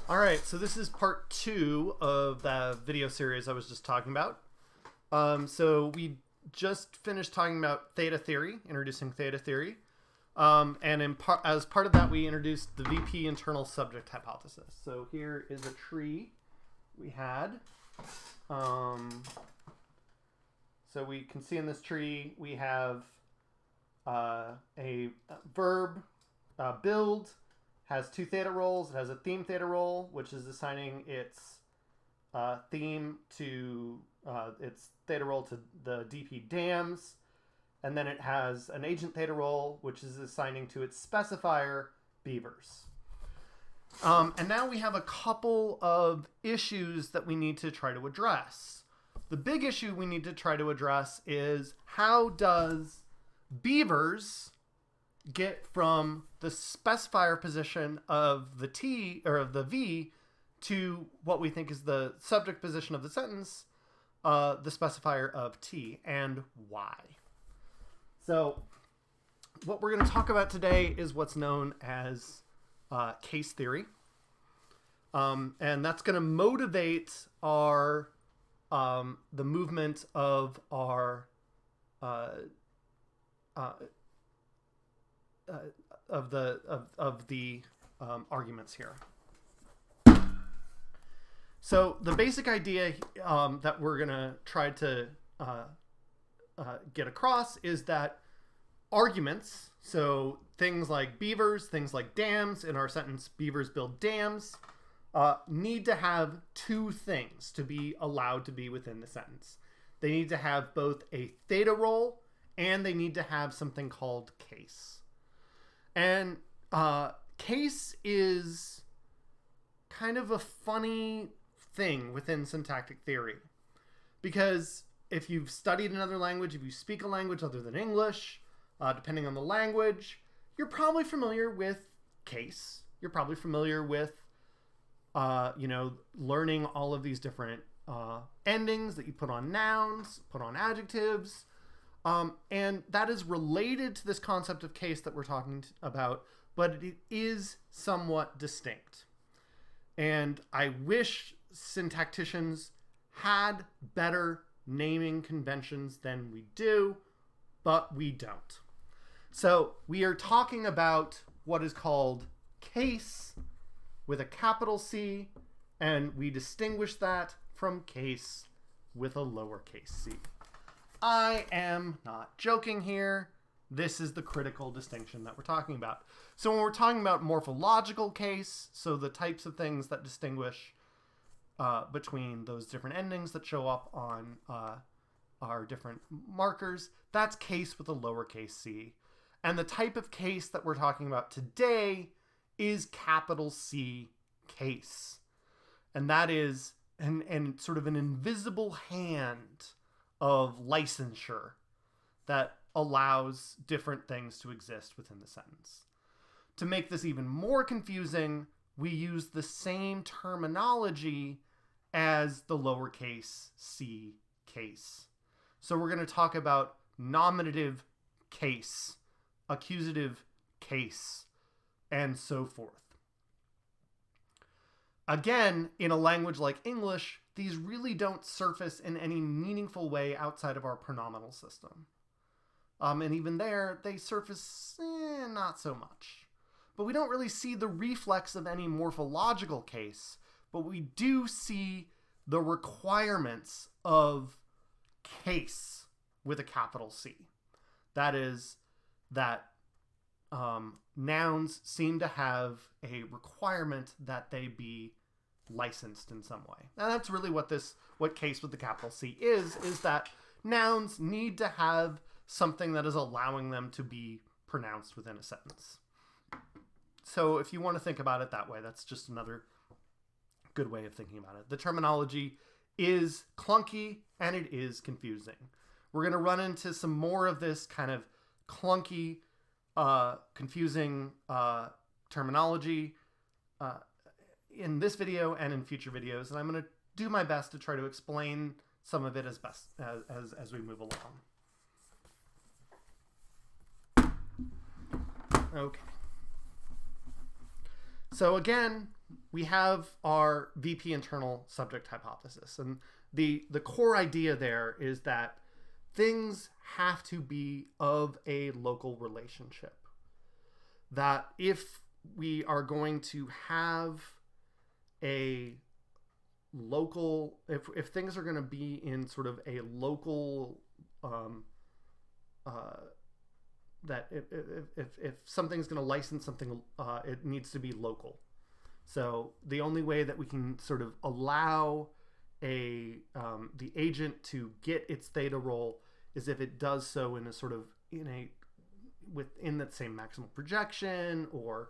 All right, so this is part 2 of the video series I was just talking about. So we just finished talking about Theta Theory, introducing Theta Theory. And as part of that, we introduced the VP internal subject hypothesis. So here is a tree we had. So we can see in this tree we have a verb, build, has 2 theta roles. It has a theme theta role, which is assigning its theme to its theta role to the DP dams. And then it has an agent theta role, which is assigning to its specifier beavers. And now we have a couple of issues that we need to try to address. The big issue we need to try to address is how does beavers get from the specifier position of the T or of the V to what we think is the subject position of the sentence, the specifier of T, and why. So what we're going to talk about today is what's known as case theory. And that's going to motivate our the movement of our arguments here. So the basic idea that we're going to try to get across is that arguments, so things like beavers, things like dams, in our sentence, beavers build dams, need to have 2 things to be allowed to be within the sentence. They need to have both a theta role and they need to have something called case. And case is kind of a funny thing within syntactic theory, because if you've studied another language, if you speak a language other than English, depending on the language, you're probably familiar with case. You're probably familiar with, learning all of these different endings that you put on nouns, put on adjectives. And that is related to this concept of case that we're talking about, but it is somewhat distinct. And I wish syntacticians had better naming conventions than we do, but we don't. So we are talking about what is called case with a capital C, and we distinguish that from case with a lowercase c. I am not joking here. This is the critical distinction that we're talking about. So when we're talking about morphological case, so the types of things that distinguish between those different endings that show up on our different markers, that's case with a lowercase c. And the type of case that we're talking about today is capital C case. And that is and sort of an invisible hand of licensure that allows different things to exist within the sentence. To make this even more confusing, we use the same terminology as the lowercase c case. So we're going to talk about nominative case, accusative case, and so forth. Again, in a language like English, these really don't surface in any meaningful way outside of our pronominal system. And even there, they surface not so much. But we don't really see the reflex of any morphological case, but we do see the requirements of case with a capital C. That is that nouns seem to have a requirement that they be licensed in some way. And that's really what case with the capital C is that nouns need to have something that is allowing them to be pronounced within a sentence. So if you want to think about it that way, that's just another good way of thinking about it. The terminology is clunky and it is confusing. We're going to run into some more of this kind of clunky, confusing terminology in this video and in future videos, and I'm going to do my best to try to explain some of it as best as we move along. Okay. So again, we have our VP internal subject hypothesis. And the core idea there is that things have to be of a local relationship. That if we are going to have a local, if things are going to be in sort of a local, that if something's going to license something, it needs to be local. So the only way that we can sort of allow the agent to get its theta role is if it does so in a sort of within that same maximal projection or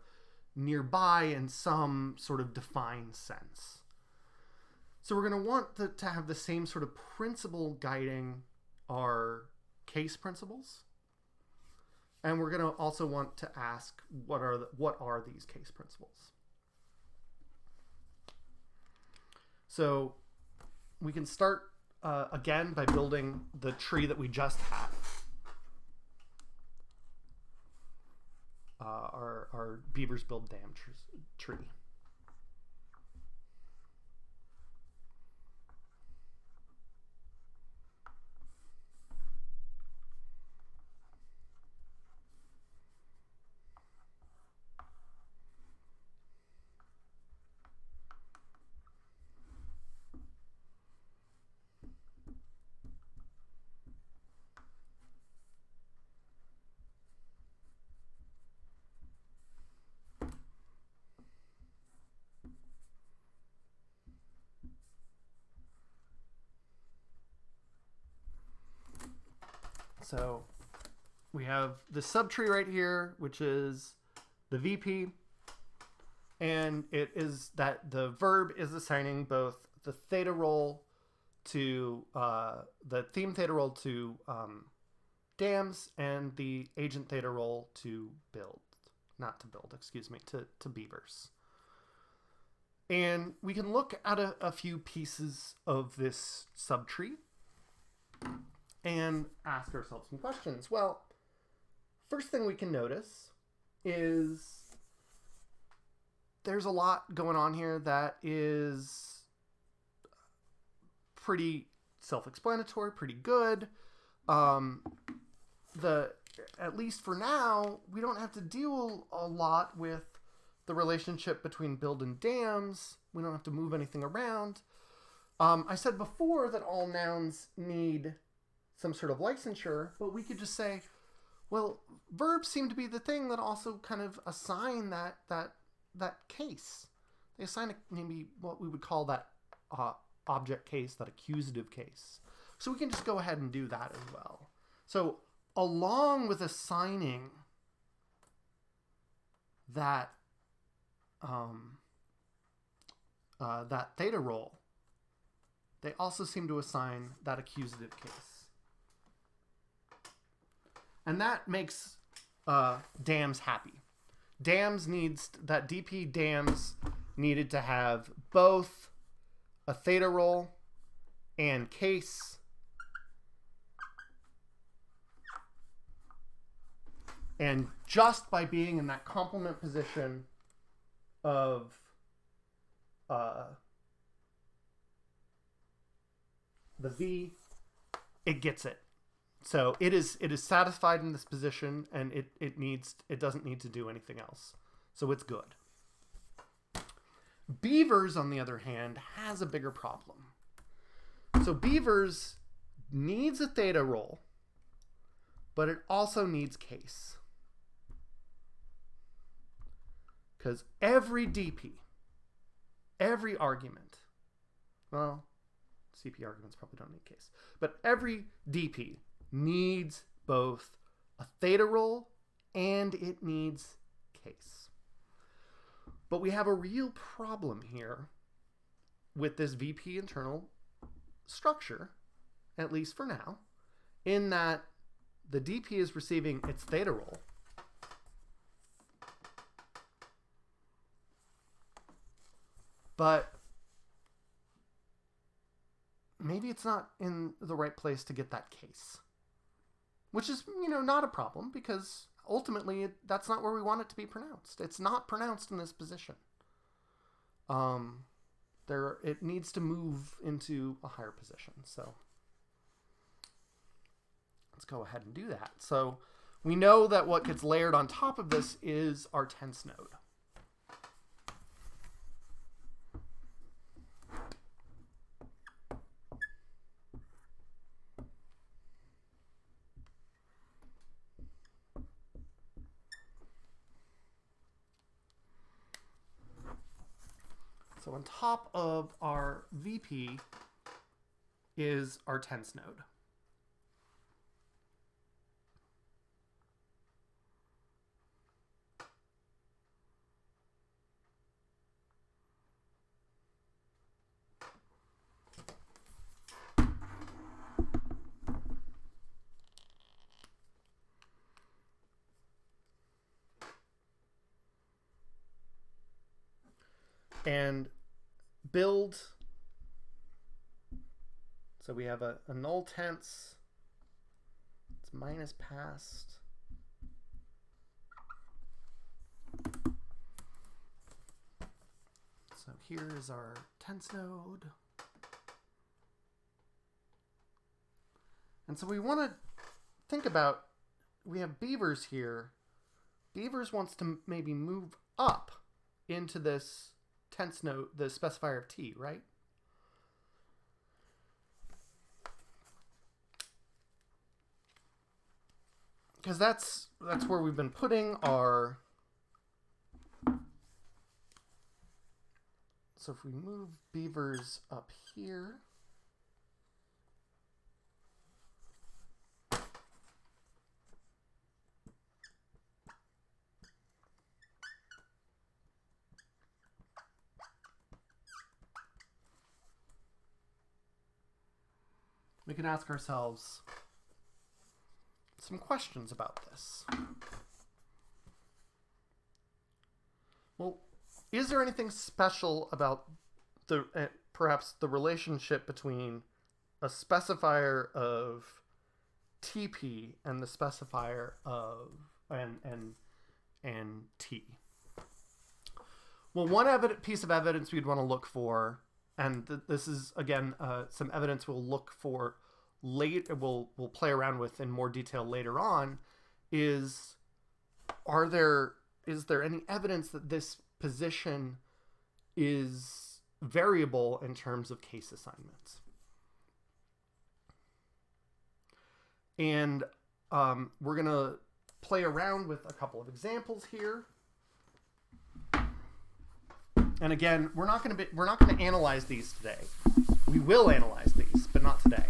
nearby in some sort of defined sense. So we're going to want to have the same sort of principle guiding our case principles. And we're going to also want to ask what are these case principles? So we can start again by building the tree that we just had. Our beavers build dam tree. So we have the subtree right here, which is the VP, and it is that the verb is assigning both the theta role to the theme theta role to dams and the agent theta role to to beavers. And we can look at a few pieces of this subtree and ask ourselves some questions. Well, first thing we can notice is there's a lot going on here that is pretty self-explanatory, pretty good. At least for now, we don't have to deal a lot with the relationship between build and dams. We don't have to move anything around. I said before that all nouns need some sort of licensure, but we could just say, well, verbs seem to be the thing that also kind of assign that case. They assign maybe what we would call that object case, that accusative case. So we can just go ahead and do that as well. So along with assigning that that theta role, they also seem to assign that accusative case. And that makes dams happy. That DP dams needed to have both a theta role and case. And just by being in that complement position of the V, it gets it. So it is satisfied in this position, and it doesn't need to do anything else. So it's good. Beavers, on the other hand, has a bigger problem. So beavers needs a theta role, but it also needs case. Because every DP, every argument, well, CP arguments probably don't need case, but every DP needs both a theta role and it needs case. But we have a real problem here with this VP internal structure, at least for now, in that the DP is receiving its theta role, but maybe it's not in the right place to get that case. Which is, not a problem, because ultimately that's not where we want it to be pronounced. It's not pronounced in this position. it needs to move into a higher position. So let's go ahead and do that. So we know that what gets layered on top of this is our tense node. So on top of our VP is our tense node. And build. So we have a null tense. It's minus past. So here is our tense node. And so we want to think about, we have Beavers here. Beavers wants to maybe move up into this tense node, the specifier of t, right? Because that's where we've been putting our. So if we move Beavers up here, we can ask ourselves some questions about this. Well, is there anything special about the perhaps the relationship between a specifier of TP and the specifier of and T? Well, one piece of evidence we'd want to look for, and this is again some evidence we'll look for we'll play around with in more detail later on, is there any evidence that this position is variable in terms of case assignments? And we're going to play around with a couple of examples here. And again, we're not going to analyze these today. We will analyze these, but not today.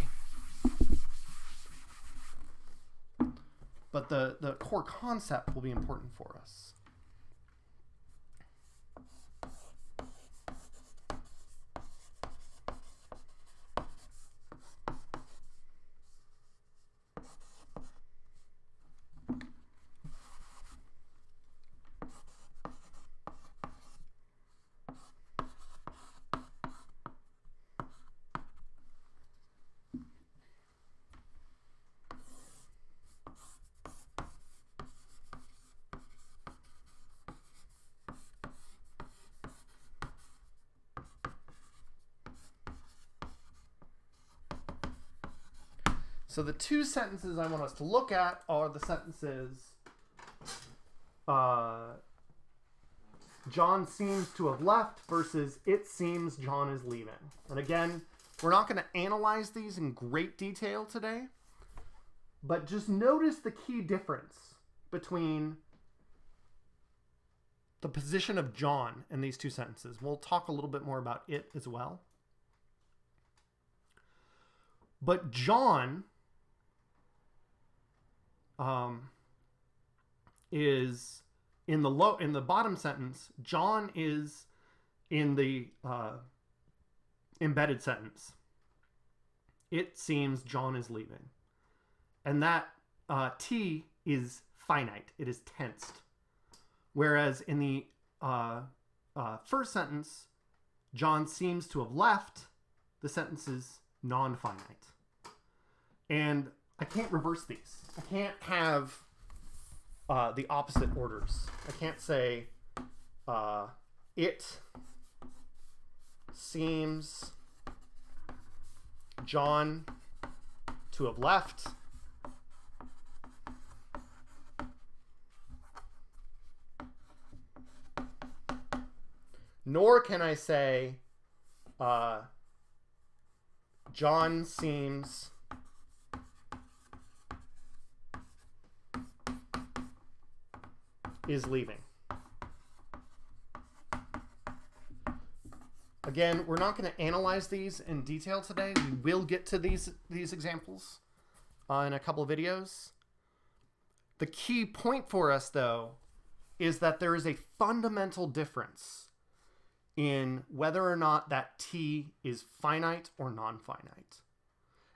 But the core concept will be important for us. So the two sentences I want us to look at are the sentences, John seems to have left versus it seems John is leaving. And again, we're not going to analyze these in great detail today, but just notice the key difference between the position of John in these two sentences. We'll talk a little bit more about it as well. But John is in the bottom sentence. John is in the embedded sentence. It seems John is leaving, and that T is finite. It is tensed. Whereas in the first sentence, John seems to have left. The sentence is non-finite, and I can't reverse these. I can't have the opposite orders. I can't say it seems John to have left. Nor can I say John seems is leaving. Again, we're not going to analyze these in detail today. We will get to these examples in a couple of videos. The key point for us, though, is that there is a fundamental difference in whether or not that T is finite or non-finite.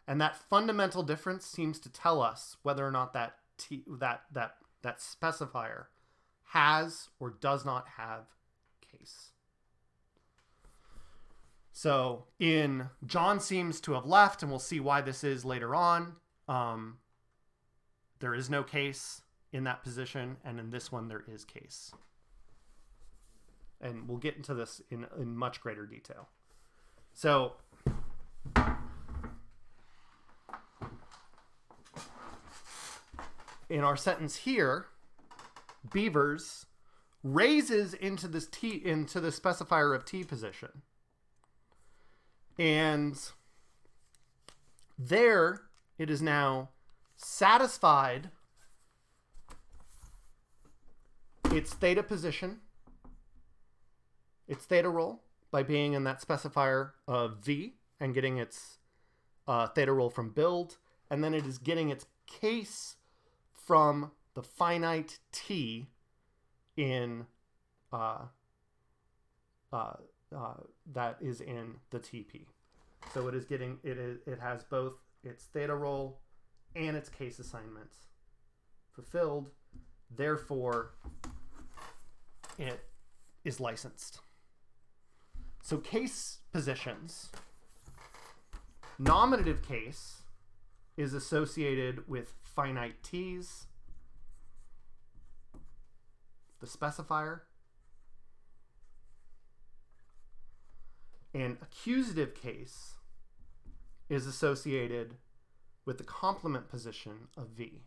And that fundamental difference seems to tell us whether or not that that specifier has or does not have case. So in John seems to have left, and we'll see why this is later on, there is no case in that position, and in this one there is case. And we'll get into this in much greater detail. So in our sentence here, Beavers raises into this into the specifier of T position. And there it is now satisfied its theta position, its theta role, by being in that specifier of V and getting its theta role from build. And then it is getting its case from the finite T in that is in the TP. So it is getting it has both its theta role and its case assignments fulfilled. Therefore, it is licensed. So case positions. Nominative case is associated with finite T's, the specifier. And accusative case is associated with the complement position of V.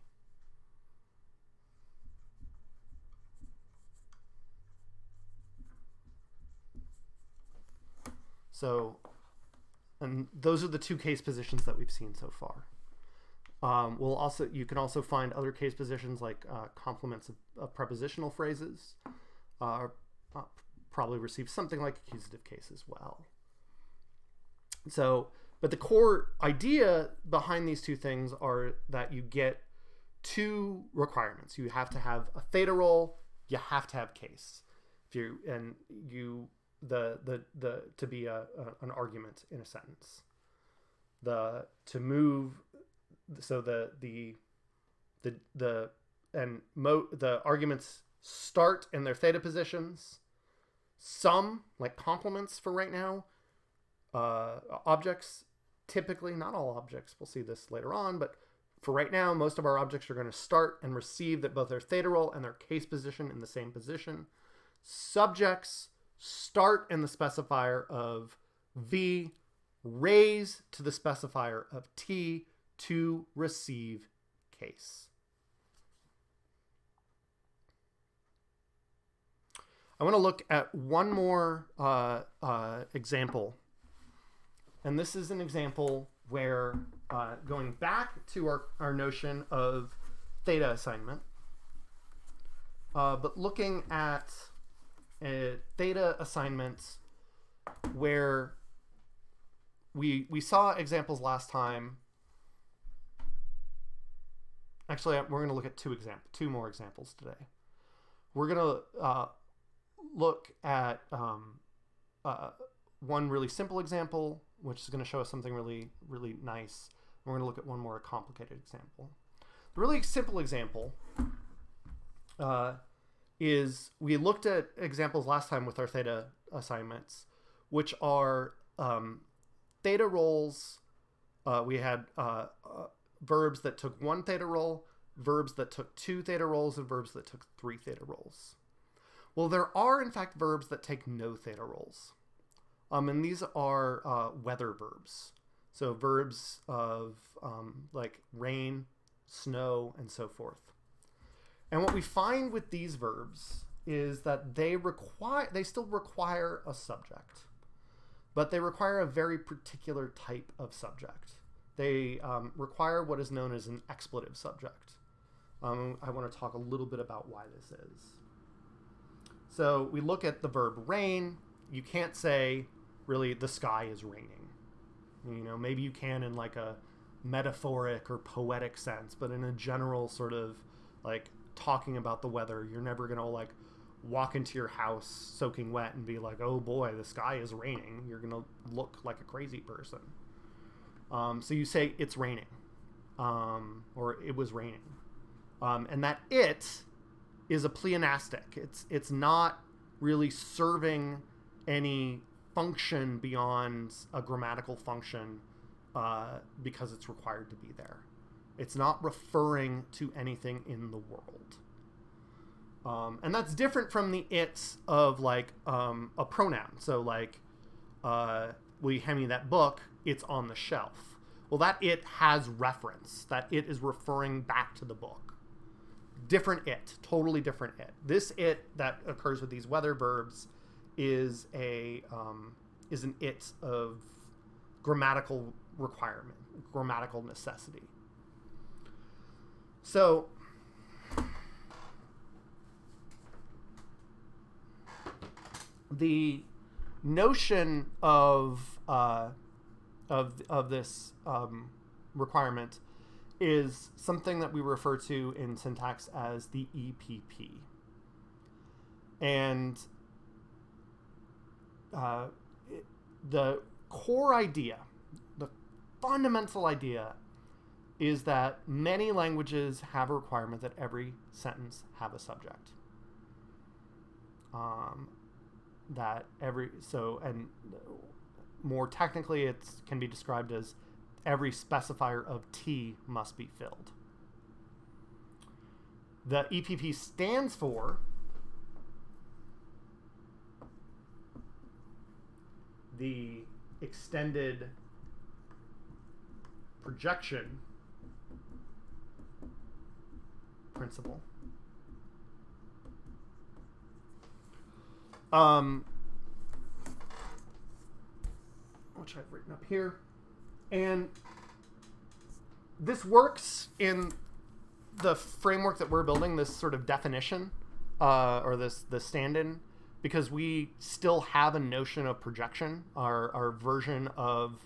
So, and those are the two case positions that we've seen so far. You can also find other case positions like complements of prepositional phrases. Probably receive something like accusative case as well. So, but the core idea behind these two things are that you get two requirements. You have to have a theta role. You have to have case. To be an argument in a sentence. The arguments start in their theta positions. Some, like complements for right now, objects, typically, not all objects, we'll see this later on, but for right now, most of our objects are going to start and receive that both their theta role and their case position in the same position. Subjects start in the specifier of V, raise to the specifier of T to receive case. I want to look at one more example. And this is an example where, going back to our notion of theta assignment, but looking at theta assignments where we saw examples last time. Actually, we're going to look at two more examples today. We're going to look at one really simple example, which is going to show us something really, really nice. We're going to look at one more complicated example. The really simple example is we looked at examples last time with our theta assignments, which are theta roles. We had verbs that took one theta role, verbs that took two theta roles, and verbs that took three theta roles. Well, there are, in fact, verbs that take no theta roles. And these are weather verbs. So verbs of like rain, snow, and so forth. And what we find with these verbs is that they still require a subject, but they require a very particular type of subject. They require what is known as an expletive subject. I want to talk a little bit about why this is. So we look at the verb rain. You can't say, really, the sky is raining. You know, maybe you can in like a metaphoric or poetic sense, but in a general sort of like talking about the weather, you're never going to like walk into your house soaking wet and be like, oh boy, the sky is raining. You're going to look like a crazy person. So you say it's raining, or it was raining. And that it is a pleonastic. It's not really serving any function beyond a grammatical function because it's required to be there. It's not referring to anything in the world. And that's different from the it's of like a pronoun. So like, will you hand me that book? It's on the shelf. Well, that it has reference. That it is referring back to the book. Different it, totally different it. This it that occurs with these weather verbs is an it of grammatical requirement, grammatical necessity. So the notion of this requirement is something that we refer to in syntax as the EPP. And the core idea, the fundamental idea, is that many languages have a requirement that every sentence have a subject. And more technically, it can be described as every specifier of T must be filled. The EPP stands for the extended projection principle. Which I've written up here. And this works in the framework that we're building, this sort of definition, or the stand-in, because we still have a notion of projection. Our version of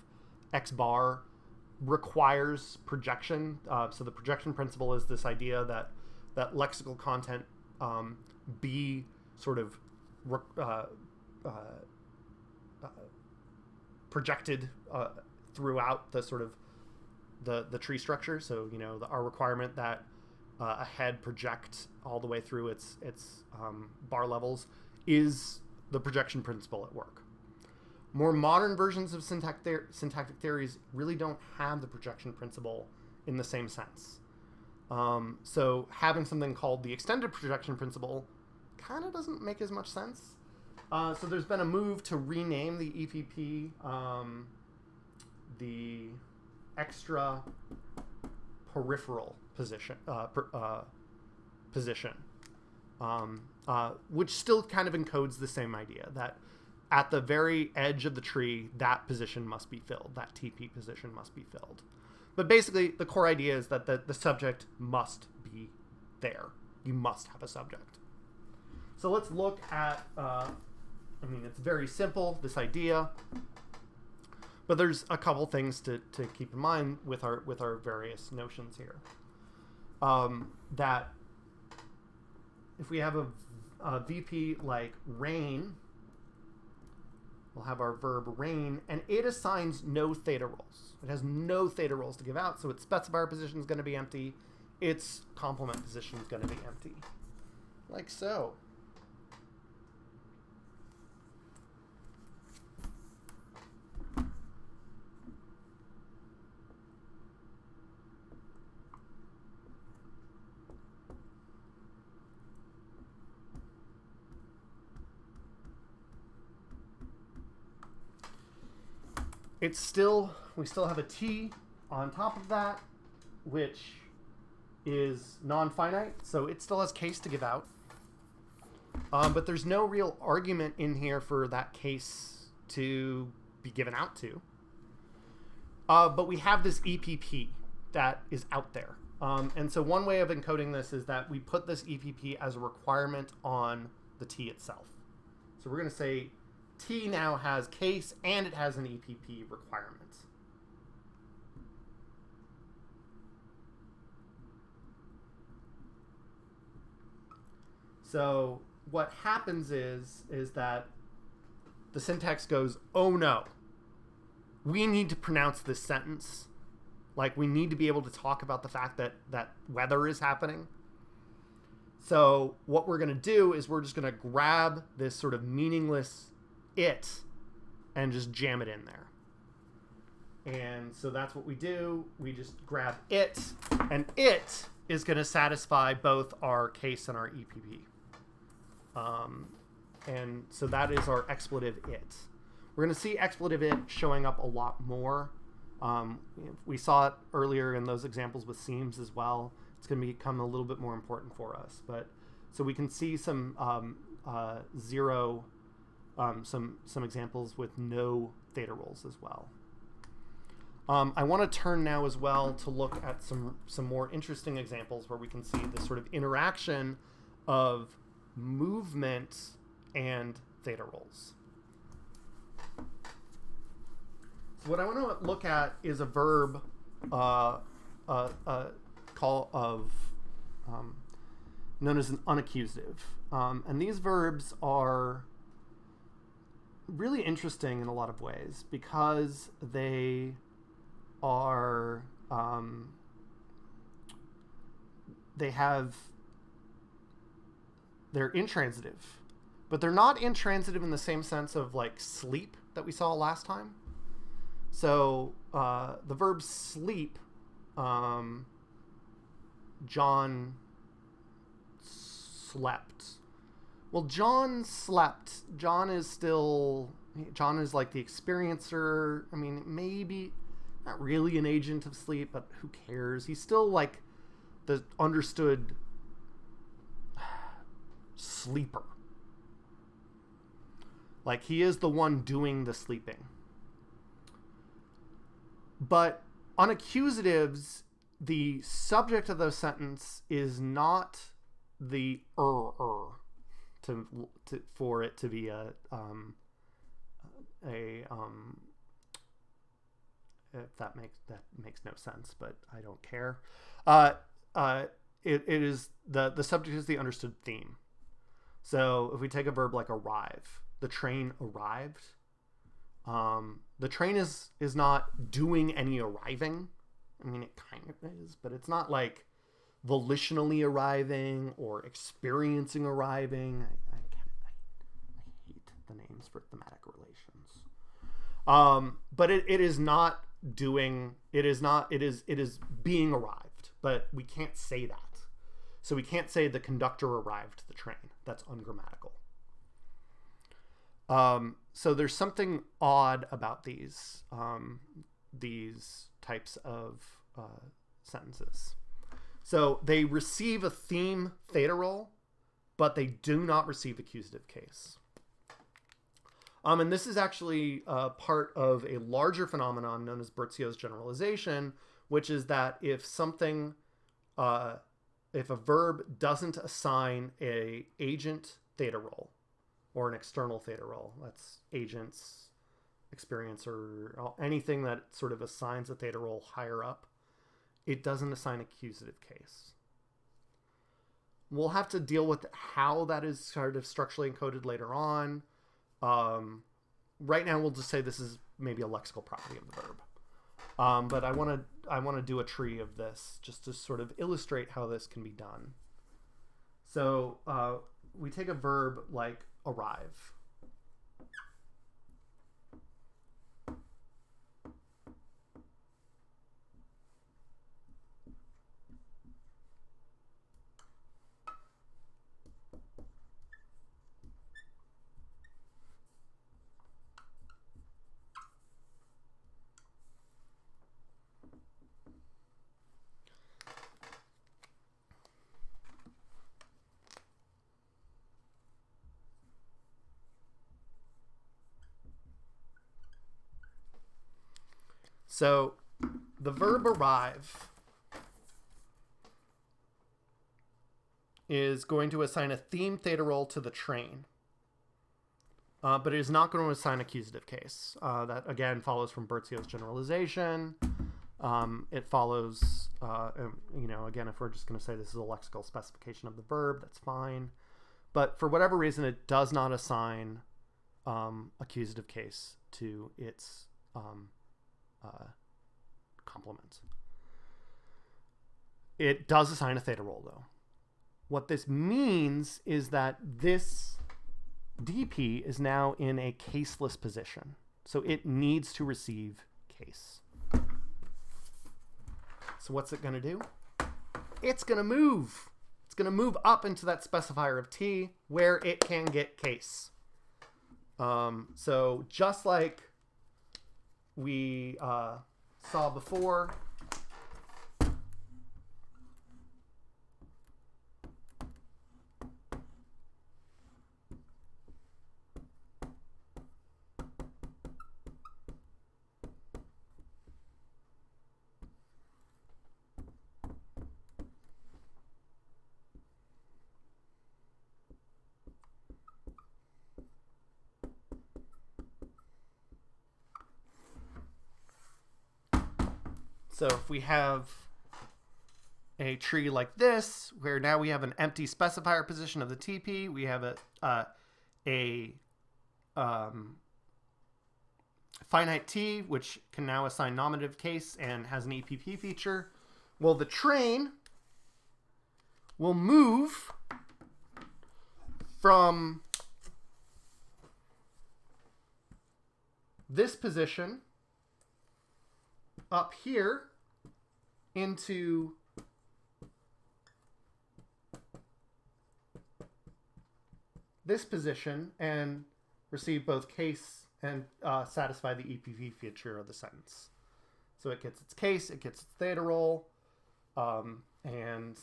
X bar requires projection. So the projection principle is this idea that lexical content be sort of projected throughout the sort of the tree structure. So, you know, our requirement that a head project all the way through its bar levels is the projection principle at work. More modern versions of syntactic theories really don't have the projection principle in the same sense. So having something called the extended projection principle kind of doesn't make as much sense. So there's been a move to rename the EPP the extra peripheral position, which still kind of encodes the same idea that at the very edge of the tree, that position must be filled, that TP position must be filled. But basically, the core idea is that the subject must be there. You must have a subject. So let's look at, it's very simple, this idea. But there's a couple things to keep in mind with our various notions here. That if we have a VP like rain, we'll have our verb rain, and it assigns no theta roles. It has no theta roles to give out, so its specifier position is going to be empty. Its complement position is going to be empty. Like so. we still have a t on top of that, which is non-finite, so it still has case to give out. But there's no real argument in here for that case to be given out to. But we have this EPP that is out there. And so one way of encoding this is that we put this EPP as a requirement on the t itself. So we're going to say t now has case and it has an EPP requirement. So what happens is that the syntax goes, oh no, we need to pronounce this sentence. Like, we need to be able to talk about the fact that weather is happening. So what we're going to do is we're just going to grab this sort of meaningless it and just jam it in there. And so that's what we do. We just grab it, and it is going to satisfy both our case and our EPP. And so that is our expletive it. We're going to see expletive it showing up a lot more. We saw it earlier in those examples with seams as well. It's going to become a little bit more important for us. But so we can see some some examples with no theta roles as well. I want to turn now as well to look at some more interesting examples where we can see this sort of interaction of movement and theta roles. So what I want to look at is a verb call of known as an unaccusative. And these verbs are really interesting in a lot of ways because they are they're intransitive, but they're not intransitive in the same sense of like sleep that we saw last time. So the verb sleep, John slept. Well, John slept. John is like the experiencer. I mean, maybe not really an agent of sleep, but who cares? He's still like the understood sleeper. Like, he is the one doing the sleeping. But unaccusatives, the subject of the sentence is not the for it to be if that makes no sense, but I don't care. It is the subject is the understood theme. So if we take a verb like arrive, the train arrived. The train is not doing any arriving. I mean, it kind of is, but it's not like volitionally arriving or experiencing arriving. I hate the names for thematic relations. But it is not doing. It is being arrived. But we can't say that. So we can't say the conductor arrived the train. That's ungrammatical. So there's something odd about these types of sentences. So they receive a theme theta role, but they do not receive accusative case. And this is actually part of a larger phenomenon known as Bertziau's generalization, which is that if something, if a verb doesn't assign a agent theta role or an external theta role, that's agents, experiencer, anything that sort of assigns a theta role higher up, it doesn't assign accusative case. We'll have to deal with how that is sort of structurally encoded later on. Right now, we'll just say this is maybe a lexical property of the verb. But I want to do a tree of this just to sort of illustrate how this can be done. So we take a verb like arrive. So the verb arrive is going to assign a theme theta role to the train. But it is not going to assign accusative case. That, again, follows from Bertzio's generalization. It follows, again, if we're just going to say this is a lexical specification of the verb, that's fine. But for whatever reason, it does not assign accusative case to its complement. It does assign a theta role, though. What this means is that this DP is now in a caseless position. So it needs to receive case. So what's it going to do? It's going to move. It's going to move up into that specifier of T where it can get case. So just like we saw before, so if we have a tree like this, where now we have an empty specifier position of the TP, we have a finite T, which can now assign nominative case and has an EPP feature. Well, the train will move from this position up here into this position and receive both case and satisfy the EPP feature of the sentence. So it gets its case, it gets its theta role, and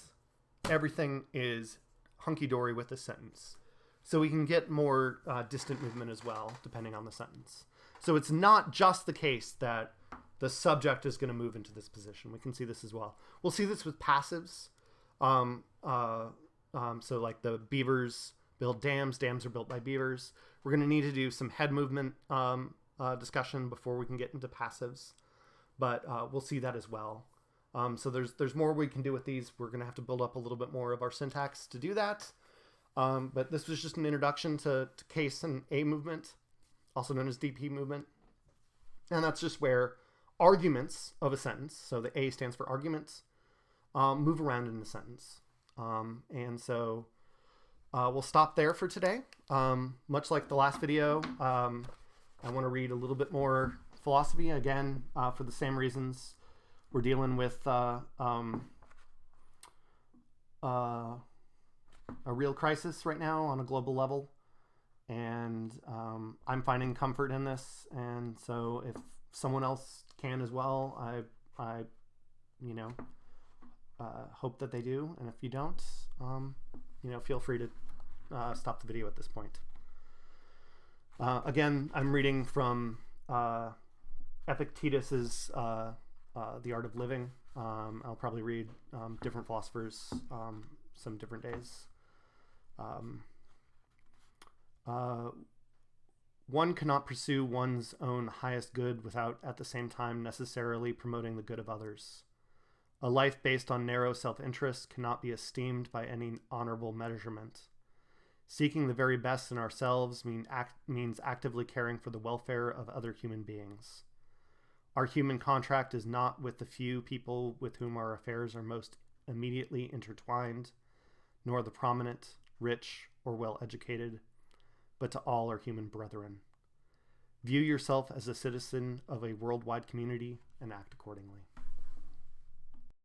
everything is hunky-dory with the sentence. So we can get more distant movement as well, depending on the sentence. So it's not just the case that the subject is going to move into this position. We can see this as well. We'll see this with passives. So like the beavers build dams. Dams are built by beavers. We're going to need to do some head movement discussion before we can get into passives. But we'll see that as well. So there's more we can do with these. We're going to have to build up a little bit more of our syntax to do that. But this was just an introduction to case and A movement, also known as DP movement. And that's just where arguments of a sentence, so the A stands for arguments, move around in the sentence. And so we'll stop there for today. Much like the last video, I want to read a little bit more philosophy, again, for the same reasons. We're dealing with a real crisis right now on a global level. And I'm finding comfort in this. And so if someone else can as well, I hope that they do. And if you don't, feel free to stop the video at this point. Again, I'm reading from Epictetus's The Art of Living. I'll probably read different philosophers some different days. One cannot pursue one's own highest good without at the same time necessarily promoting the good of others. A life based on narrow self-interest cannot be esteemed by any honorable measurement. Seeking the very best in ourselves means actively caring for the welfare of other human beings. Our human contract is not with the few people with whom our affairs are most immediately intertwined, nor the prominent, rich, or well-educated, but to all our human brethren. View yourself as a citizen of a worldwide community and act accordingly.